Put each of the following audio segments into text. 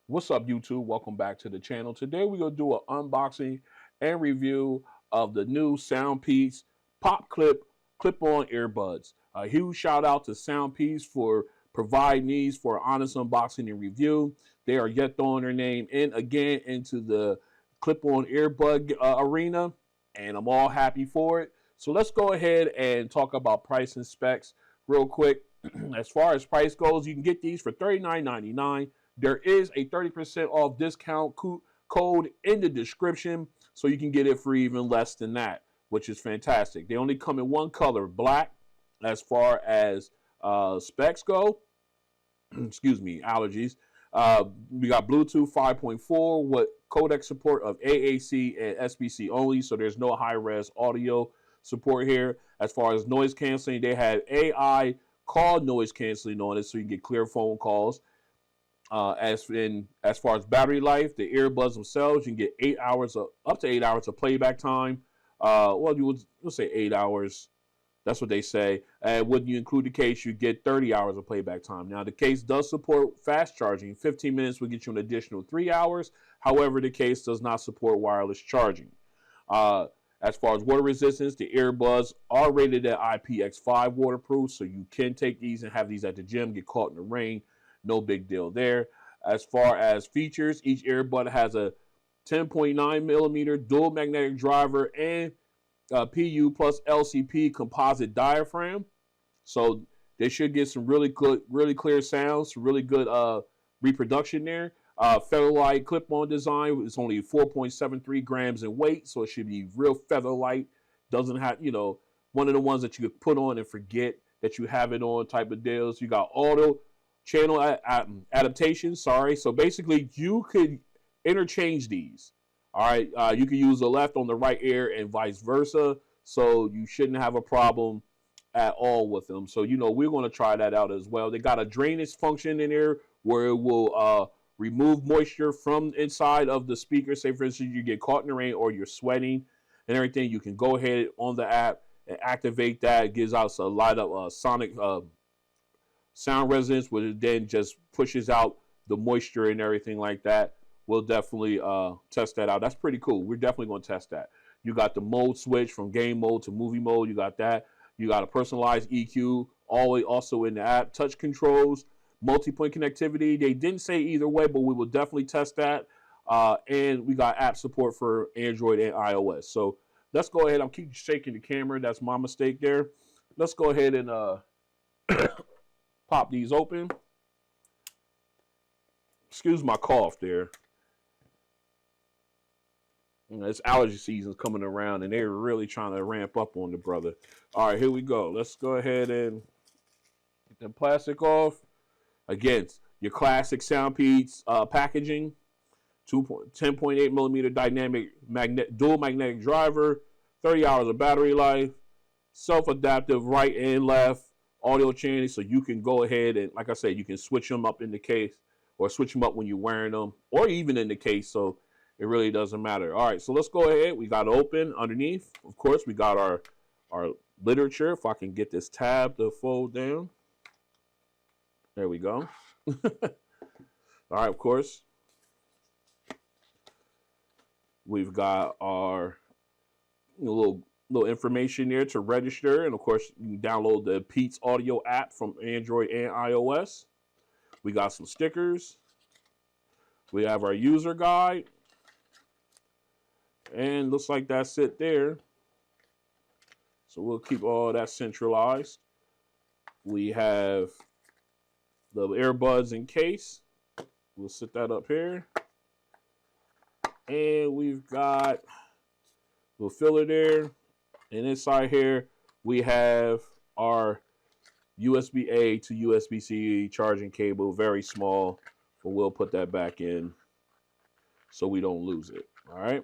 What's up, YouTube? Welcome back to the channel. Today we're going to do an unboxing and review of the new Soundpeats Pop Clip-on Earbuds. A huge shout out to Soundpeats for providing these for honest unboxing and review. They are yet throwing their name in again into the clip-on earbud arena, and I'm all happy for it. So let's go ahead and talk about price and specs real quick. As far as price goes, you can get these for $39.99. There is a 30% off discount code in the description, so you can get it for even less than that, which is fantastic. They only come in one color, black, as far as specs go. Excuse me, allergies. We got Bluetooth 5.4 with codec support of AAC and SBC only, so there's no high-res audio support here. As far as noise canceling, they have AI call noise canceling on it, so you can get clear phone calls. As far as battery life, the earbuds themselves, you can get up to 8 hours of playback time. Well, we'll say 8 hours. That's what they say. And when you include the case, you get 30 hours of playback time. Now, the case does support fast charging. 15 minutes will get you an additional 3 hours. However, the case does not support wireless charging. As far as water resistance, the earbuds are rated at IPX5 waterproof, so you can take these and have these at the gym, get caught in the rain. No big deal there. As far as features, each earbud has a 10.9 millimeter dual magnetic driver and PU plus LCP composite diaphragm. So they should get some really good, really clear sounds, some really good reproduction there. Featherlight clip-on design. It's only 4.73 grams in weight, so it should be real featherlight. Doesn't have, one of the ones that you could put on and forget that you have it on type of deals. You got auto channel adaptation. So basically you could interchange these. All right, you can use the left on the right ear and vice versa, so you shouldn't have a problem at all with them. So we're going to try that out as well. They got a drainage function in there where it will remove moisture from inside of the speaker. Say for instance you get caught in the rain or you're sweating and everything, you can go ahead on the app and activate that. It gives out a lot of sonic sound resonance, which then just pushes out the moisture and everything like that. We'll definitely test that out. That's pretty cool. We're definitely going to test that. You got the mode switch from game mode to movie mode. You got that. You got a personalized EQ, also in the app. Touch controls, multi-point connectivity. They didn't say either way, but we will definitely test that. And we got app support for Android and iOS. So let's go ahead. I'll keep shaking the camera. That's my mistake there. Let's go ahead and pop these open. Excuse my cough there. It's allergy season coming around, and they're really trying to ramp up on the brother. All right, here we go. Let's go ahead and get the plastic off. Again, your classic Soundpeats packaging. 10.8 millimeter dynamic dual magnetic driver. 30 hours of battery life. Self-adaptive right and left audio channel, so you can go ahead and, like I said, you can switch them up in the case or switch them up when you're wearing them or even in the case, so it really doesn't matter. All right, so let's go ahead. We got it open underneath. Of course, we got our literature. If I can get this tab to fold down. There we go. All right, of course. We've got our little information there to register, and of course you can download the Peats audio app from Android and iOS. We got some stickers. We have our user guide, and looks like that's it there. So we'll keep all that centralized. We have the earbuds in case. We'll set that up here, and we've got a little filler there. And inside here, we have our USB-A to USB-C charging cable, very small, but we'll put that back in so we don't lose it. All right.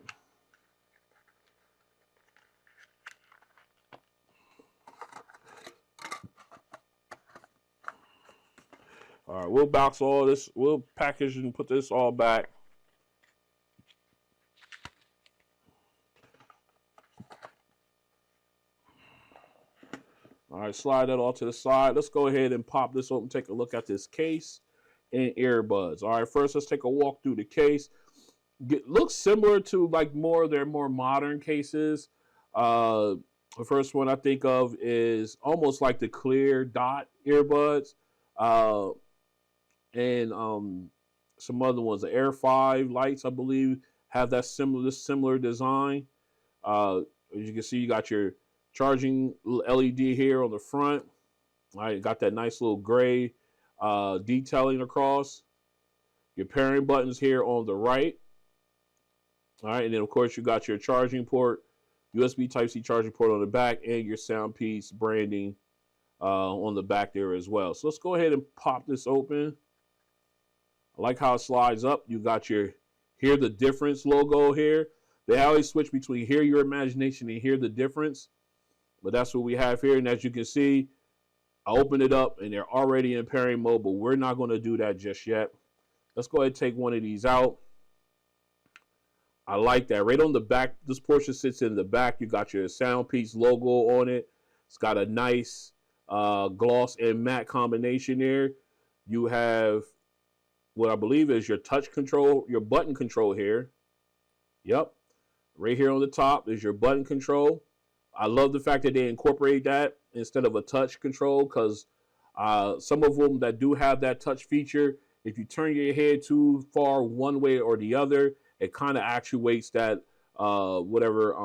All right, we'll box all this, we'll package and put this all back. All right, slide that all to the side. Let's go ahead and pop this open, take a look at this case. and earbuds. All right, first let's take a walk through the case. Looks similar to like their more modern cases. The first one I think of is almost like the clear dot earbuds, uh, and some other ones. The Air 5 lights, I believe, have that similar design. As you can see, you got your charging LED here on the front. All right, got that nice little gray detailing across. Your pairing buttons here on the right. All right, and then of course you got your charging port, USB Type-C charging port on the back, and your Soundpeats branding on the back there as well. So let's go ahead and pop this open. I like how it slides up. You got your Hear the Difference logo here. They always switch between Hear Your Imagination and Hear the Difference. But that's what we have here. And as you can see, I opened it up and they're already in pairing mode, but we're not going to do that just yet. Let's go ahead and take one of these out. I like that. Right on the back, this portion sits in the back. You got your Soundpeats logo on it. It's got a nice gloss and matte combination there. You have what I believe is your touch control, your button control here. Yep. Right here on the top is your button control. I love the fact that they incorporate that instead of a touch control, because some of them that do have that touch feature, if you turn your head too far one way or the other, it kind of actuates that whatever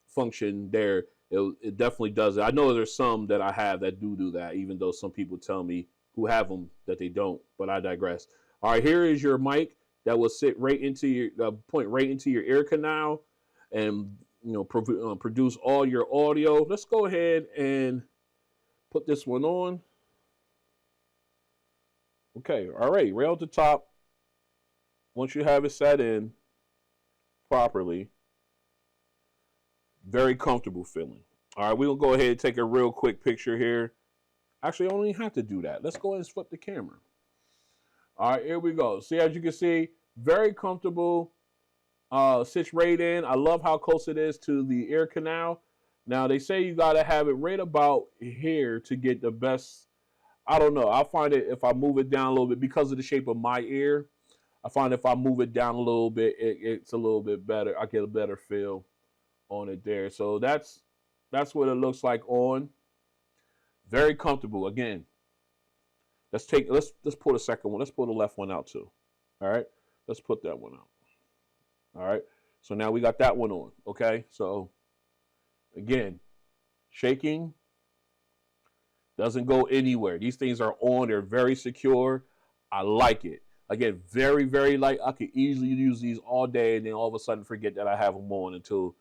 function there. It definitely does it. I know there's some that I have that do that, even though some people tell me who have them that they don't, but I digress. All right, here is your mic that will sit right into your point right into your ear canal, and produce all your audio. Let's go ahead and put this one on. Okay, all right, right at the top. Once you have it set in properly, very comfortable feeling. All right, we're gonna go ahead and take a real quick picture here. Actually, I don't even have to do that. Let's go ahead and flip the camera. All right, here we go. See, as you can see, very comfortable. Sits right in. I love how close it is to the ear canal. Now, they say you got to have it right about here to get the best. I don't know. I find it if I move it down a little bit because of the shape of my ear. I find if I move it down a little bit, it's a little bit better. I get a better feel on it there. So that's what it looks like on. Very comfortable. Again, let's pull the second one. Let's pull the left one out too. All right. Let's put that one out. All right, so now we got that one on, okay? So, again, shaking doesn't go anywhere. These things are on. They're very secure. I like it. Again, very, very light. I could easily use these all day and then all of a sudden forget that I have them on until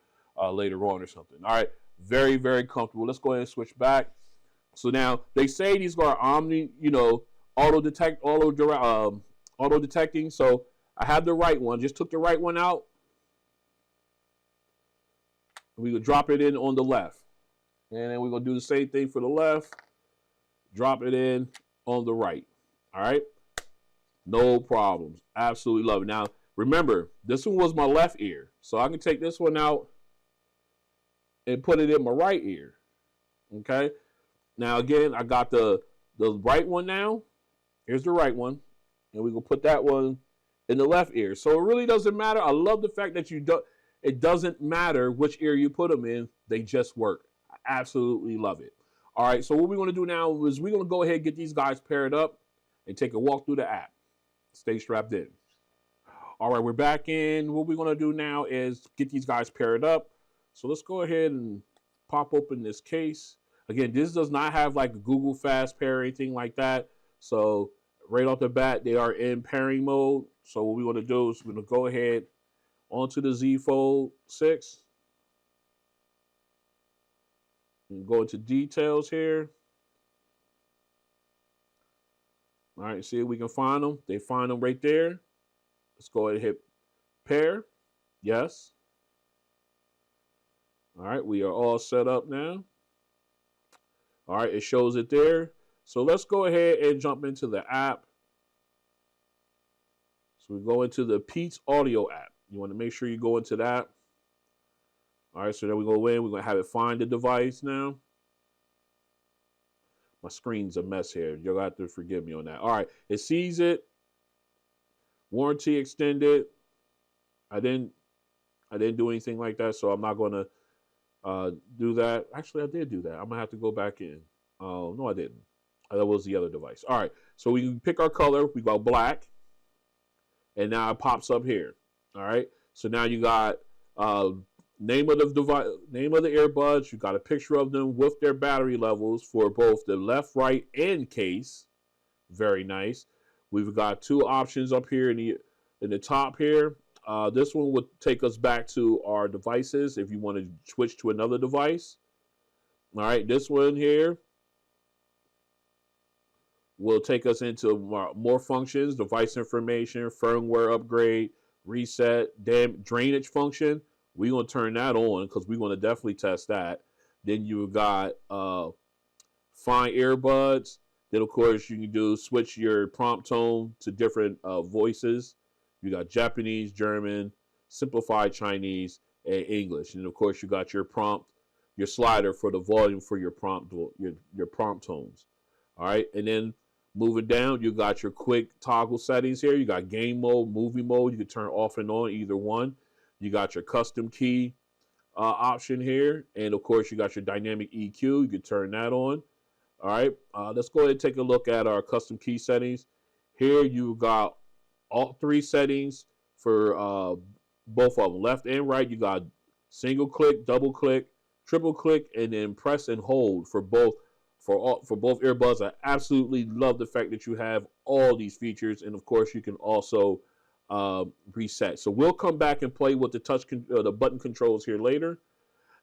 later on or something. All right, very, very comfortable. Let's go ahead and switch back. So now, they say these are auto detecting. So, I have the right one. Just took the right one out. We will drop it in on the left. And then we're going to do the same thing for the left. Drop it in on the right. All right? No problems. Absolutely love it. Now, remember, this one was my left ear. So I can take this one out and put it in my right ear. Okay? Now, again, I got the right one now. Here's the right one. And we're going to put that one in the left ear. So it really doesn't matter. I love the fact that it doesn't matter which ear you put them in. They just work. I absolutely love it. All right, so what we're going to do now is we're going to go ahead and get these guys paired up and take a walk through the app. Stay strapped in. All right, we're back in. What we're going to do now is get these guys paired up. So let's go ahead and pop open this case. Again, this does not have like a Google Fast Pair or anything like that. So right off the bat, they are in pairing mode. So what we want to do is we're going to go ahead onto the Z Fold 6. And go into details here. All right, see if we can find them. They find them right there. Let's go ahead and hit pair. Yes. All right, we are all set up now. All right, it shows it there. So let's go ahead and jump into the app. So we go into the Peats Audio app. You want to make sure you go into that. All right, so then we go in. We're going to have it find the device now. My screen's a mess here. You'll have to forgive me on that. All right, it sees it. Warranty extended. I didn't do anything like that, so I'm not going to do that. Actually, I did do that. I'm gonna have to go back in. Oh no, I didn't. That was the other device. All right, so we can pick our color. We go black, and now it pops up here. All right, so now you got name of the device, name of the earbuds. You got a picture of them with their battery levels for both the left, right, and case. Very nice. We've got two options up here in the top here. This one would take us back to our devices if you want to switch to another device. All right, this one here will take us into more functions, device information, firmware upgrade, reset, drainage function. We're going to turn that on because we're going to definitely test that. Then you've got find earbuds. Then, of course, you can switch your prompt tone to different voices. You got Japanese, German, simplified Chinese, and English. And, of course, you got your prompt, your slider for the volume for your prompt tones. All right. And then moving down, you got your quick toggle settings here. You got game mode, movie mode. You can turn off and on either one. You got your custom key option here. And, of course, you got your dynamic EQ. You can turn that on. All right, let's go ahead and take a look at our custom key settings. Here you got all three settings for both of them, left and right. You got single click, double click, triple click, and then press and hold for both earbuds. I absolutely love the fact that you have all these features, and of course you can also reset. So we'll come back and play with the button controls here later.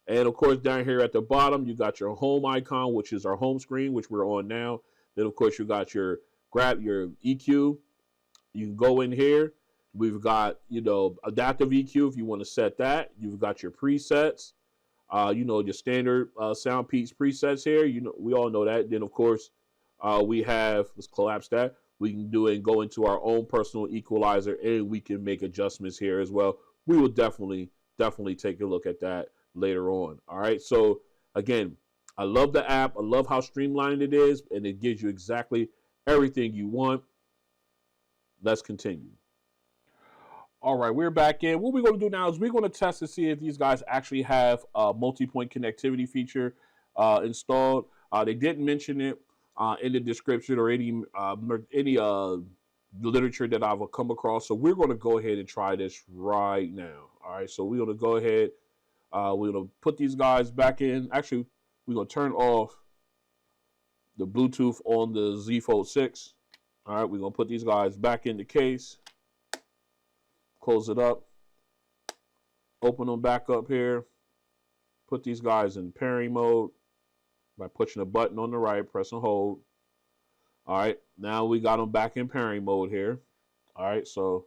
And, of course, down here at the bottom, you got your home icon, which is our home screen, which we're on now. Then, of course, you got your EQ. You can go in here. We've got, adaptive EQ if you want to set that. You've got your presets, your standard Soundpeats presets here. We all know that. Then, of course, we have, let's collapse that. We can do it and go into our own personal equalizer, and we can make adjustments here as well. We will definitely take a look at that later on. All right. So again, I love the app. I love how streamlined it is, and it gives you exactly everything you want. Let's continue. All right, we're back in. What we're going to do now is we're going to test to see if these guys actually have a multi-point connectivity feature installed. They didn't mention it in the description or any literature that I've come across. So we're going to go ahead and try this right now. All right, so we're going to go ahead. We're going to put these guys back in. Actually, we're going to turn off the Bluetooth on the Z Fold 6. All right, we're going to put these guys back in the case. Close it up. Open them back up here. Put these guys in pairing mode by pushing a button on the right, press and hold. All right, now we got them back in pairing mode here. All right, so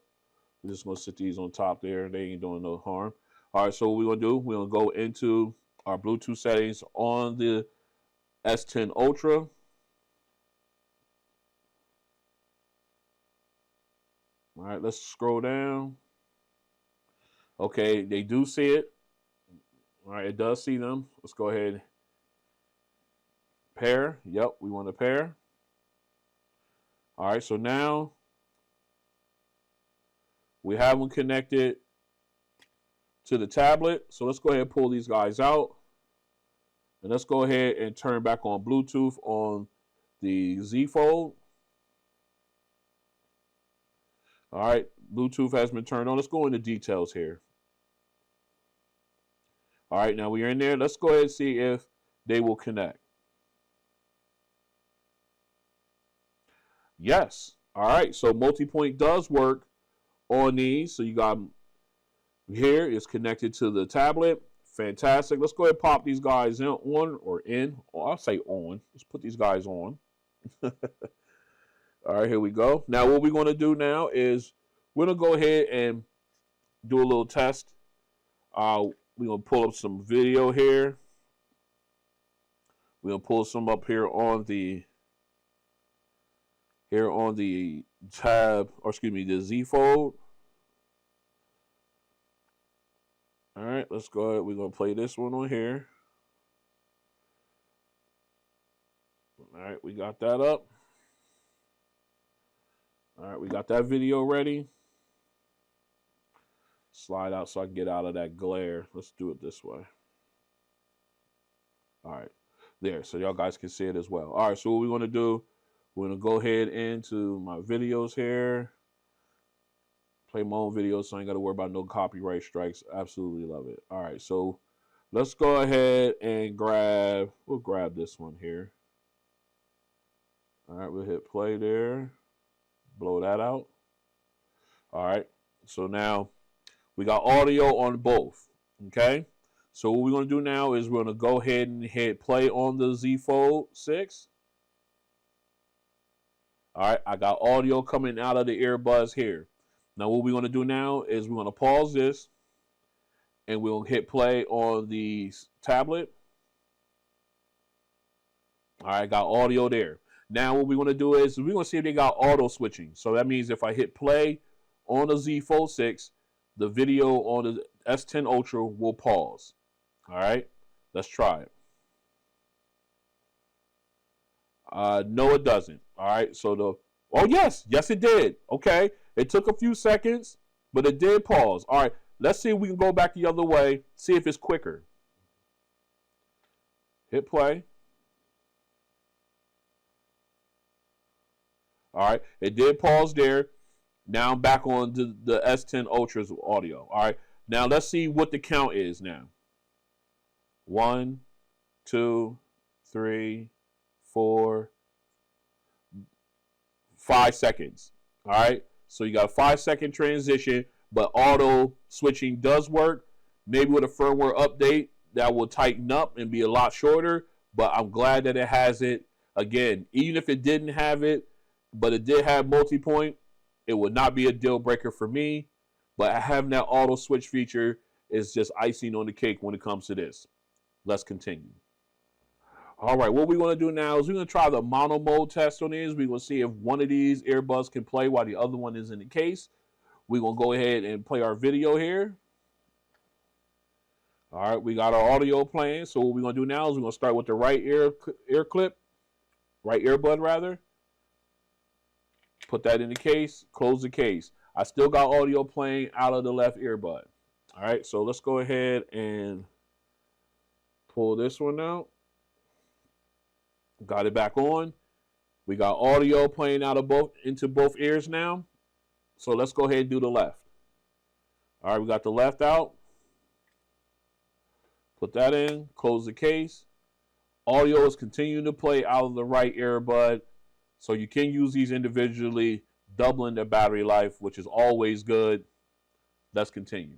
we're just going to sit these on top there. They ain't doing no harm. All right, so what we're going to do, we're going to go into our Bluetooth settings on the S10 Ultra. All right, let's scroll down. Okay, they do see it. All right, it does see them. Let's go ahead. Pair. Yep, we want to pair. All right, so now we have them connected to the tablet. So let's go ahead and pull these guys out. And let's go ahead and turn back on Bluetooth on the Z Fold. All right, Bluetooth has been turned on. Let's go into details here. All right, now we're in there. Let's go ahead and see if they will connect. Yes. All right, so Multipoint does work on these. So you got here, it's connected to the tablet. Fantastic. Let's go ahead and pop these guys in. I'll say on. Let's put these guys on. All right, here we go. Now what we're going to do now is we're going to go ahead and do a little test. We're going to pull up some video here. We're going to pull some up here on the tab, or excuse me, the Z Fold. All right, let's go ahead. We're going to play this one on here. All right, we got that up. All right, we got that video ready. Slide out so I can get out of that glare. Let's do it this way. All right, there, so y'all guys can see it as well. All right, so what we're gonna do, we're gonna go ahead into my videos here. Play my own videos so I ain't gotta worry about no copyright strikes. Absolutely love it. All right, so let's go ahead and we'll grab this one here. All right, we'll hit play there. Blow that out. All right, so now we got audio on both, okay? So what we're going to do now is we're going to go ahead and hit play on the Z Fold 6. All right, I got audio coming out of the earbuds here. Now what we're going to do now is we're going to pause this and we'll hit play on the tablet. All right, got audio there. Now what we're going to do is we're going to see if they got auto switching. So that means if I hit play on the Z Fold 6, the video on the S10 Ultra will pause. All right, let's try it. No, it doesn't. All right, so oh yes, it did. Okay, it took a few seconds, but it did pause. All right, let's see if we can go back the other way, see if it's quicker. Hit play. All right, it did pause there. Now I'm back on the S10 Ultra's audio. All right, now let's see what the count is now. 1, 2, 3, 4, 5 seconds. All right, so you got a 5-second transition, but auto switching does work. Maybe with a firmware update that will tighten up and be a lot shorter, but I'm glad that it has it. Again, even if it didn't have it, but it did have multi-point, it would not be a deal breaker for me. But having that auto switch feature is just icing on the cake when it comes to this. Let's continue. All right, what we're going to do now is we're going to try the mono mode test on these. We're going to see if one of these earbuds can play while the other one is in the case. We're going to go ahead and play our video here. All right, we got our audio playing. So what we're going to do now is we're going to start with the right earbud rather. Put that in the case, close the case. I still got audio playing out of the left earbud. All right, so let's go ahead and pull this one out. Got it back on. We got audio playing out of into both ears now. So let's go ahead and do the left. All right, we got the left out. Put that in, close the case. Audio is continuing to play out of the right earbud. So you can use these individually, doubling their battery life, which is always good. Let's continue.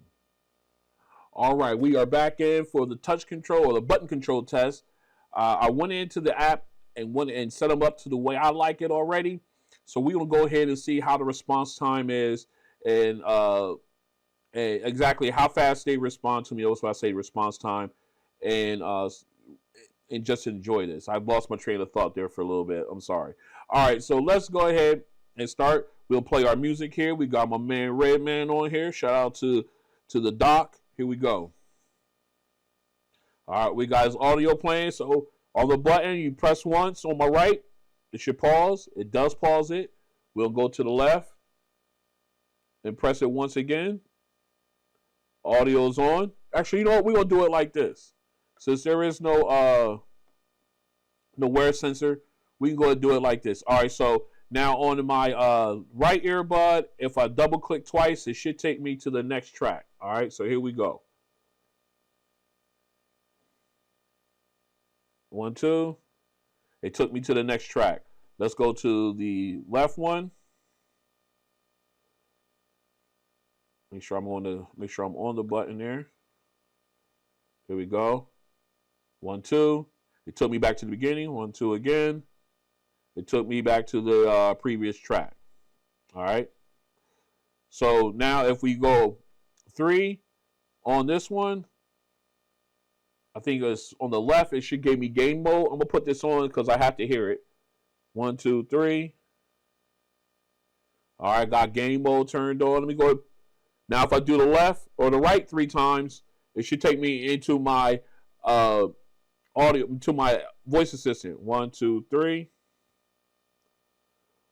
All right, we are back in for the touch control or the button control test. I went into the app and set them up to the way I like it already. So we're going to go ahead and see how the response time is and exactly how fast they respond to me. Also, I say response time and just enjoy this. I've lost my train of thought there for a little bit. I'm sorry. All right, so let's go ahead and start. We'll play our music here. We got my man Redman on here. Shout out to the doc. Here we go. All right, we got his audio playing. So on the button, you press once on my right. It should pause. It does pause it. We'll go to the left and press it once again. Audio's on. Actually, you know what? We're going to do it like this. Since there is no wear sensor, we can go and do it like this. All right, so now on my right earbud, if I double click twice, it should take me to the next track. All right, so here we go. 1, 2. It took me to the next track. Let's go to the left one. Make sure I'm on the button there. Here we go. 1, 2. It took me back to the beginning. 1, 2 again. It took me back to the previous track. All right. So now if we go 3 on this one, I think it's on the left. It should give me game mode. I'm going to put this on because I have to hear it. 1, 2, 3. All right. Got game mode turned on. Let me go. Now if I do the left or the right 3 times, it should take me into my audio, to my voice assistant. 1, 2, 3.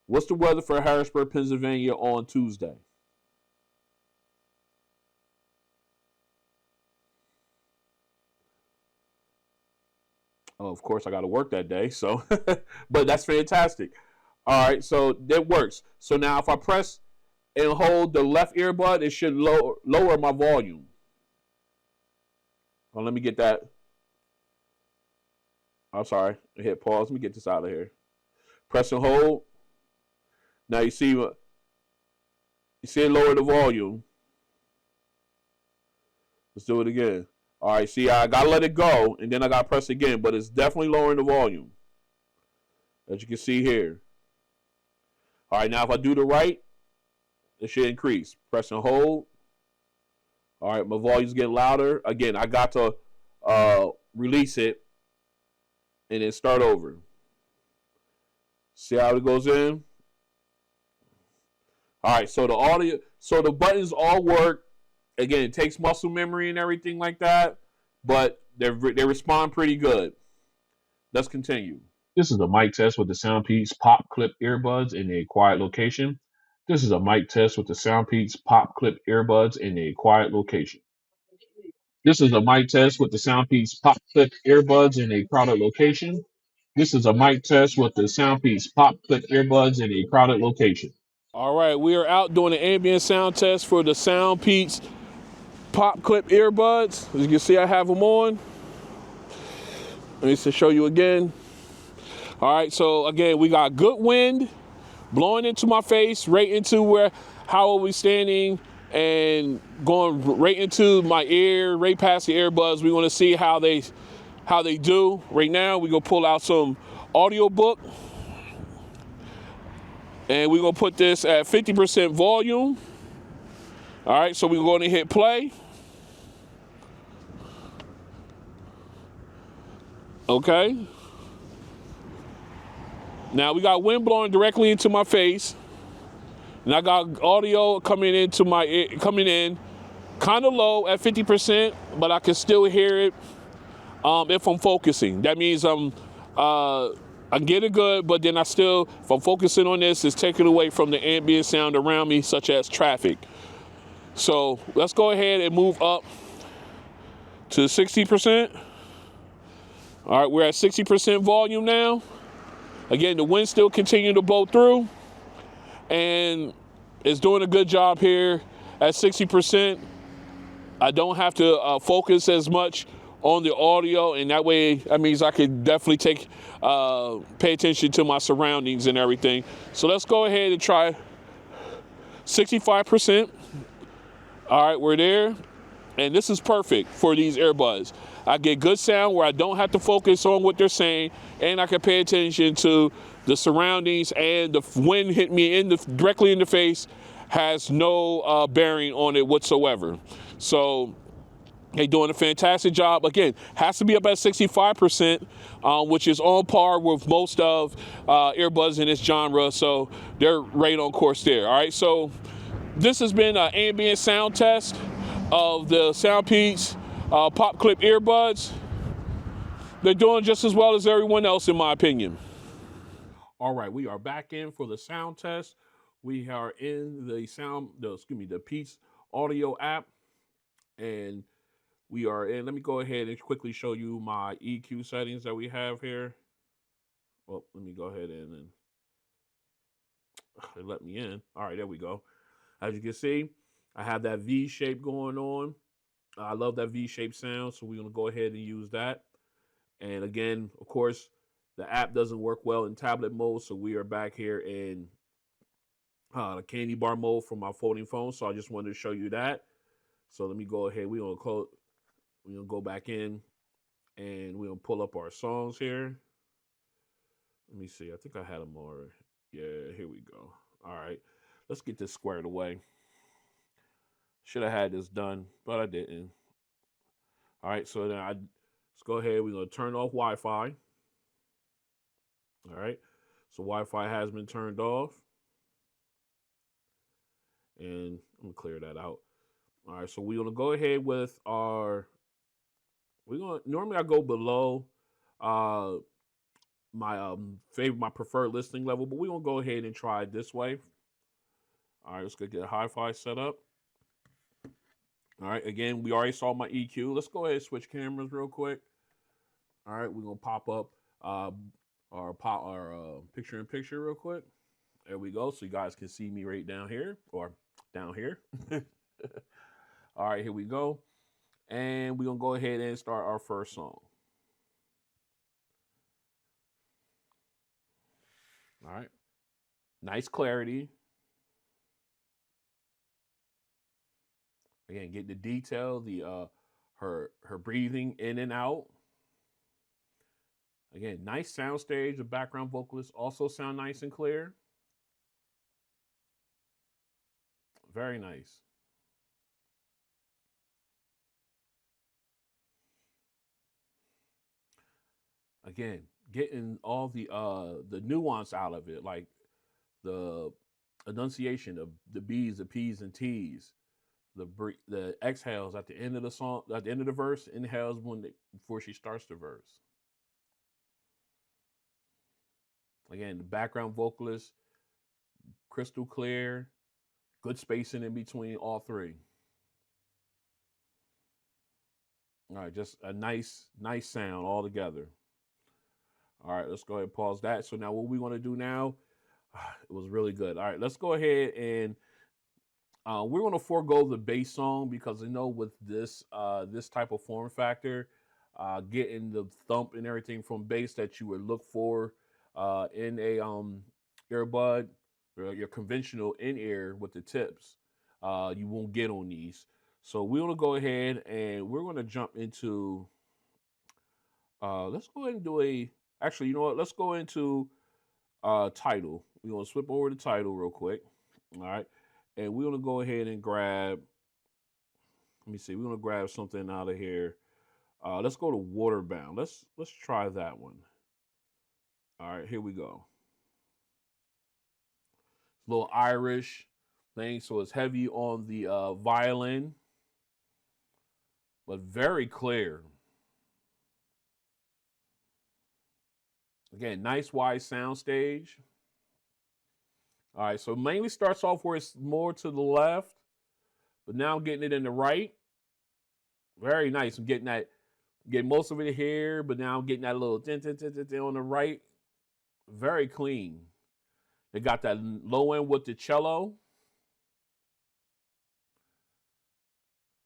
What's the weather for Harrisburg, Pennsylvania on Tuesday? Oh, of course, I got to work that day. So, but that's fantastic. All right, so that works. So now if I press and hold the left earbud, it should lower my volume. Oh, let me get that. I'm sorry. I hit pause. Let me get this out of here. Press and hold. Now you see it lower the volume. Let's do it again. All right, see, I got to let it go, and then I got to press again, but it's definitely lowering the volume, as you can see here. All right, now if I do the right, it should increase. Press and hold. All right, my volume's getting louder. Again, I got to release it and then start over. See how it goes in? All right, so the buttons all work. Again, it takes muscle memory and everything like that, but they respond pretty good. Let's continue. This is a mic test with the Soundpeats Pop Clip Earbuds in a quiet location. This is a mic test with the Soundpeats Pop Clip Earbuds in a quiet location. This is a mic test with the Soundpeats Pop Clip Earbuds in a crowded location. This is a mic test with the Soundpeats Pop Clip Earbuds in a crowded location. All right, we are out doing an ambient sound test for the Soundpeats Pop Clip Earbuds. As you can see, I have them on. Let me just show you again. All right, so again, we got good wind blowing into my face, right into how are we standing, and going right into my ear, right past the earbuds. We want to see how they do. Right now, we're gonna pull out some audio book, and we're gonna put this at 50% volume. All right, so we're going to hit play. Okay. Now we got wind blowing directly into my face, and I got audio coming into my ear, coming in kind of low at 50%, but I can still hear it if I'm focusing. That means I'm getting good, but then if I'm focusing on this, it's taking away from the ambient sound around me, such as traffic. So let's go ahead and move up to 60%. All right, we're at 60% volume now. Again, the wind still continuing to blow through, and it's doing a good job here at 60%. I don't have to focus as much on the audio, and that means I can definitely pay attention to my surroundings and everything. So let's go ahead and try 65%. All right, we're there. And this is perfect for these earbuds. I get good sound where I don't have to focus on what they're saying, and I can pay attention to the surroundings, and the wind hit me directly in the face has no bearing on it whatsoever. So they're doing a fantastic job. Again, has to be up at 65%, which is on par with most of earbuds in this genre. So they're right on course there. All right, so this has been an ambient sound test of the Soundpeats Pop Clip Earbuds. They're doing just as well as everyone else, in my opinion. All right, we are back in for the sound test. We are in the Peats Audio app, and we are in. Let me go ahead and quickly show you my EQ settings that we have here. Well, let me go ahead and they let me in. All right, there we go. As you can see, I have that V shape going on. I love that V-shaped sound, so we're going to go ahead and use that. And again, of course, the app doesn't work well in tablet mode, so we are back here in the candy bar mode from my folding phone. So I just wanted to show you that. So let me go ahead. We're going to go back in, and we're going to pull up our songs here. Let me see. I think I had them more. Yeah, here we go. All right. Let's get this squared away. Should have had this done, but I didn't. All right, so then let's go ahead. We're going to turn off Wi-Fi. All right, so Wi-Fi has been turned off. And I'm going to clear that out. All right, so we're going to go ahead with normally I go below my preferred listening level, but we're gonna go ahead and try it this way. All right, let's go get a hi-fi set up. All right, again, we already saw my EQ. Let's go ahead and switch cameras real quick. All right, we're gonna pop up our picture in picture real quick. There we go, so you guys can see me right down here or down here. All right, here we go, and we're gonna go ahead and start our first song. All right, nice clarity. Again, get the detail, the her breathing in and out. Again, nice sound stage. The background vocalists also sound nice and clear. Very nice. Again, getting all the nuance out of it, like the enunciation of the B's, the P's, and T's. The exhales at the end of the song, at the end of the verse, inhales before she starts the verse. Again, the background vocalist, crystal clear, good spacing in between all three. All right, just a nice sound all together. All right, let's go ahead and pause that. So now what we want to do now, it was really good. All right, let's go ahead and we're going to forego the bass song because I know with this type of form factor, getting the thump and everything from bass that you would look for in a earbud, or your conventional in-ear with the tips, you won't get on these. So we're going to go ahead and we're going to jump into, let's go ahead and do actually, you know what? Let's go into title. We're going to flip over the title real quick. All right. And we're going to go ahead and grab, let me see, we're going to grab something out of here. Let's go to Waterbound. Let's try that one. All right, here we go. It's a little Irish thing, so it's heavy on the violin, but very clear. Again, nice wide sound stage. All right, so mainly starts off where it's more to the left, but now I'm getting it in the right. Very nice. I'm getting most of it here, but now I'm getting that little on the right. Very clean. They got that low end with the cello.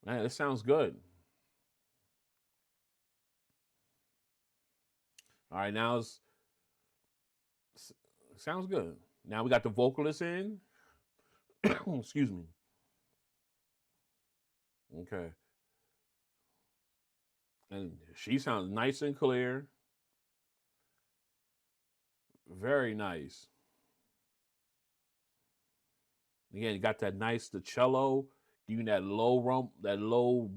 Man, it sounds good. All right, now it sounds good. Now we got the vocalist in. Excuse me. Okay. And she sounds nice and clear. Very nice. Again, you got that nice, the cello, giving that low rump, that low,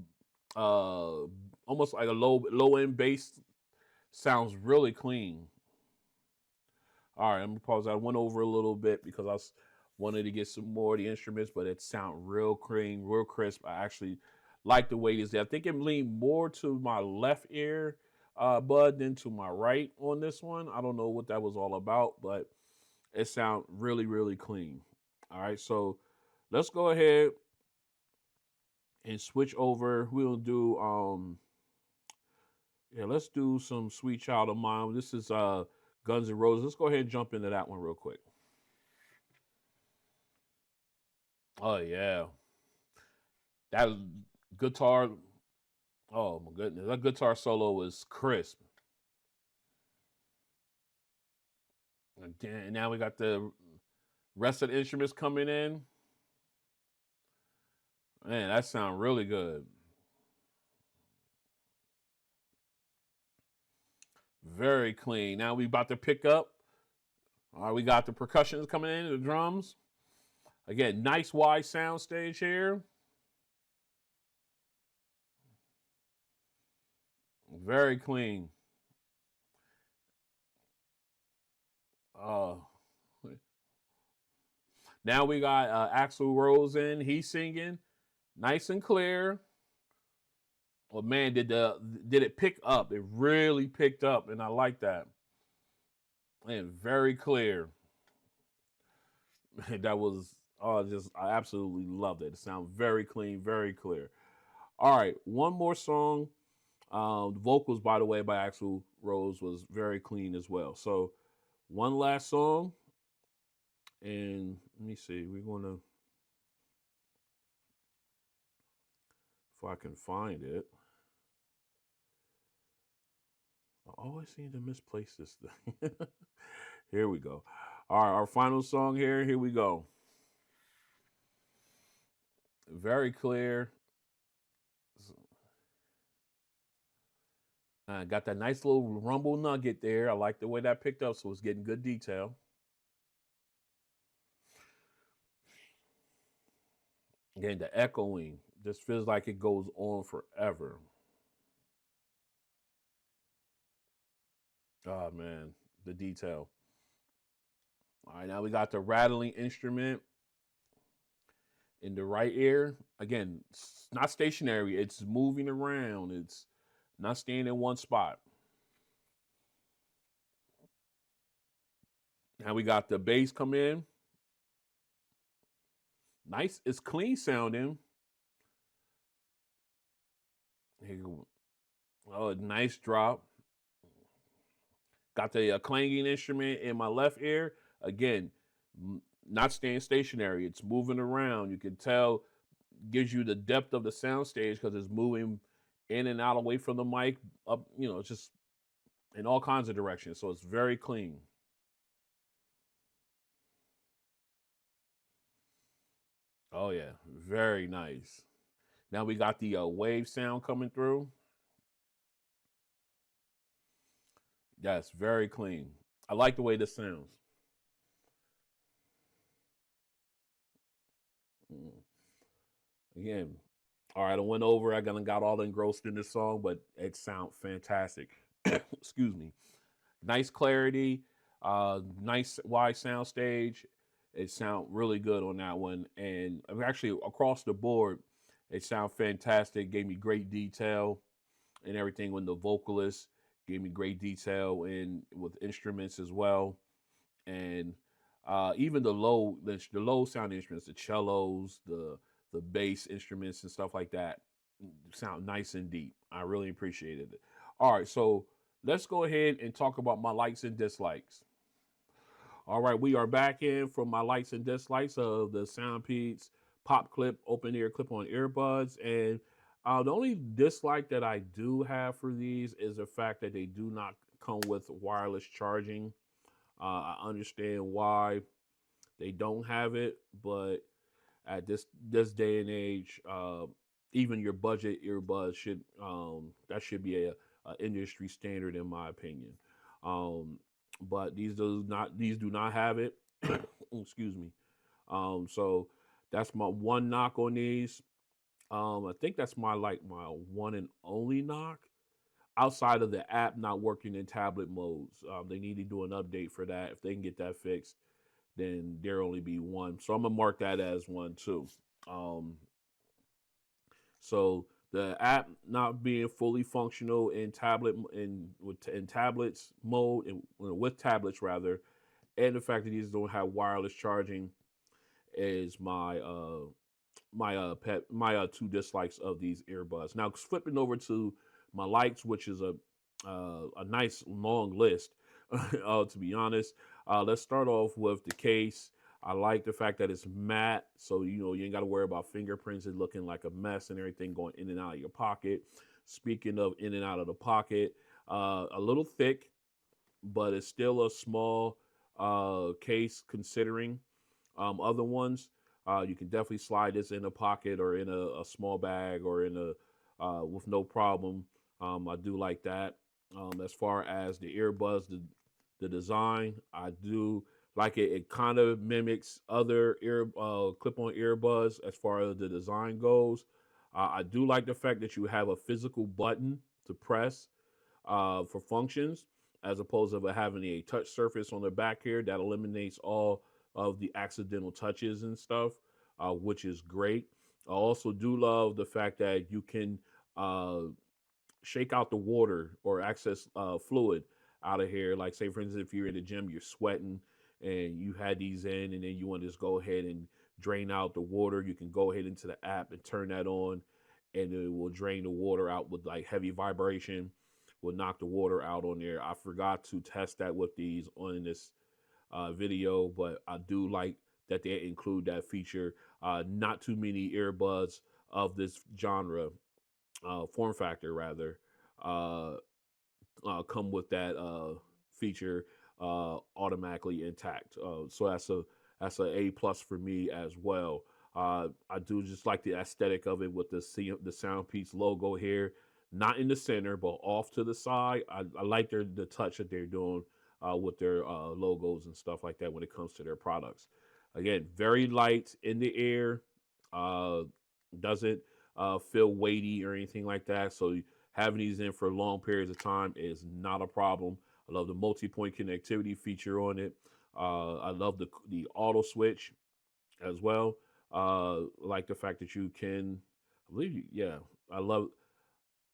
almost like a low end bass. Sounds really clean. All right, I'm gonna pause. I went over a little bit because I wanted to get some more of the instruments, but it sound real clean, real crisp. I actually like the way it is there. I think it leaned more to my left ear bud than to my right on this one. I don't know what that was all about, but it sound really, really clean. All right, so let's go ahead and switch over. We'll do let's do some Sweet Child of Mine. This is Guns N' Roses. Let's go ahead and jump into that one real quick. Oh yeah, that guitar. Oh my goodness, that guitar solo was crisp. And now we got the rest of the instruments coming in. Man, that sounds really good. Very clean. Now we about to pick up. All right, we got the percussions coming in, the drums. Again, nice wide sound stage here. Very clean. Now we got Axl Rose in. He's singing, nice and clear. Well, man, did it pick up? It really picked up, and I like that. and very clear. That was just I absolutely loved it. It sounds very clean, very clear. All right, one more song. The vocals, by the way, by Axl Rose was very clean as well. So one last song, and let me see. We're gonna, if I can find it. I always seem to misplace this thing. Here we go. All right, our final song here. Here we go. Very clear. Got that nice little rumble nugget there. I like the way that picked up, so it's getting good detail. Again, the echoing just feels like it goes on forever. Oh man, the detail. All right, now we got the rattling instrument in the right ear. Again, it's not stationary, it's moving around. It's not staying in one spot. Now we got the bass come in. Nice, it's clean sounding. Oh, nice drop. Got the clanging instrument in my left ear. Again, not staying stationary. It's moving around. You can tell, gives you the depth of the sound stage because it's moving in and out away from the mic, up, it's just in all kinds of directions. So it's very clean. Oh yeah, very nice. Now we got the wave sound coming through. Yes, very clean. I like the way this sounds. Mm. Again, all right, I went over. I got all engrossed in this song, but it sounds fantastic. Excuse me. Nice clarity, nice wide sound stage. It sound really good on that one, and actually across the board, it sound fantastic. Gave me great detail and everything when the vocalist gave me great detail and with instruments as well, and even the low sound instruments, the cellos, the bass instruments and stuff like that sound nice and deep. I really appreciated it. All right, so let's go ahead and talk about my likes and dislikes. All right, we are back in from my likes and dislikes of the Soundpeats pop clip open ear clip on earbuds. And the only dislike that I do have for these is the fact that they do not come with wireless charging. I understand why they don't have it, but at this day and age, even your budget earbuds should that should be a industry standard in my opinion. Um, but these do not have it. Excuse me. So that's my one knock on these. I think that's my one and only knock outside of the app not working in tablet modes. They need to do an update for that. If they can get that fixed, then there only be one. So I'm gonna mark that as one too. Um, so the app not being fully functional in tablets mode and with tablets rather, and the fact that these don't have wireless charging is my two dislikes of these earbuds. Now flipping over to my likes, which is a nice long list. To be honest, let's start off with the case. I like the fact that it's matte, so you ain't got to worry about fingerprints and looking like a mess and everything going in and out of your pocket. Speaking of in and out of the pocket, a little thick, but it's still a small case considering other ones. You can definitely slide this in a pocket or in a small bag or in a with no problem. I do like that. As far as the earbuds, the design, I do like it. It kind of mimics other clip-on earbuds as far as the design goes. I do like the fact that you have a physical button to press for functions, as opposed to having a touch surface on the back here that eliminates all of the accidental touches and stuff, which is great. I also do love the fact that you can uh, shake out the water or access fluid out of here. Like say for instance, if you're in the gym, you're sweating and you had these in, and then you want to just go ahead and drain out the water, you can go ahead into the app and turn that on, and it will drain the water out with like heavy vibration, will knock the water out on there. I forgot to test that with these on this video, but I do like that they include that feature. Not too many earbuds of this genre, form factor rather, uh, come with that feature automatically intact. So that's a plus for me as well. I do just like the aesthetic of it with the Soundpeats logo here, not in the center but off to the side. I like the touch that they're doing with their logos and stuff like that when it comes to their products. Again, very light in the air, uh, doesn't feel weighty or anything like that. So having these in for long periods of time is not a problem. I love the multi-point connectivity feature on it. I love the auto switch as well. Like the fact that you can, I believe, yeah, I love,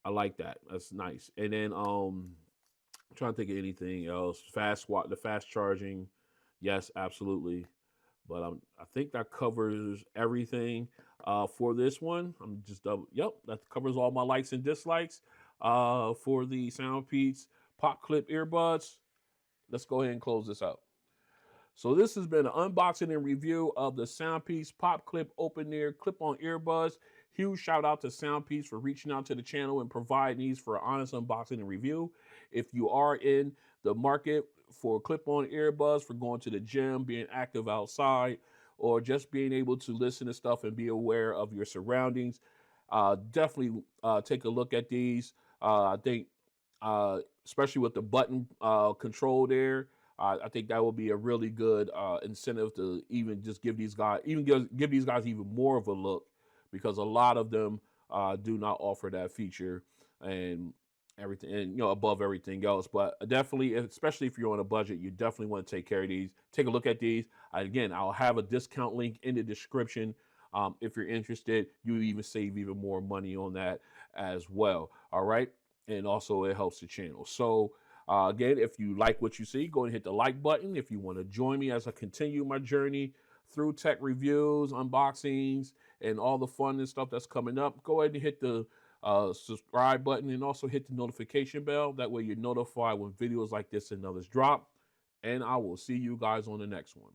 I like that. That's nice. And then I'm trying to think of anything else. The fast charging, yes, absolutely. But I think that covers everything for this one. I'm just double. Yep, that covers all my likes and dislikes for the Soundpeats Pop Clip earbuds. Let's go ahead and close this out. So this has been an unboxing and review of the Soundpeats Pop Clip Open Ear Clip-On Earbuds. Huge shout out to Soundpeats for reaching out to the channel and providing these for an honest unboxing and review. If you are in the market for clip-on earbuds for going to the gym, being active outside, or just being able to listen to stuff and be aware of your surroundings, definitely take a look at these. I think, especially with the button control there, I think that will be a really good incentive to even just give these guys, give these guys even more of a look, because a lot of them do not offer that feature and everything, and above everything else. But definitely, especially if you're on a budget, you definitely want to take care of these. Take a look at these. Again, I'll have a discount link in the description. If you're interested, you even save even more money on that as well. All right, and also it helps the channel. So again, if you like what you see, go and hit the like button. If you want to join me as I continue my journey through tech reviews, unboxings, and all the fun and stuff that's coming up, go ahead and hit the subscribe button and also hit the notification bell. That way you're notified when videos like this and others drop. And I will see you guys on the next one.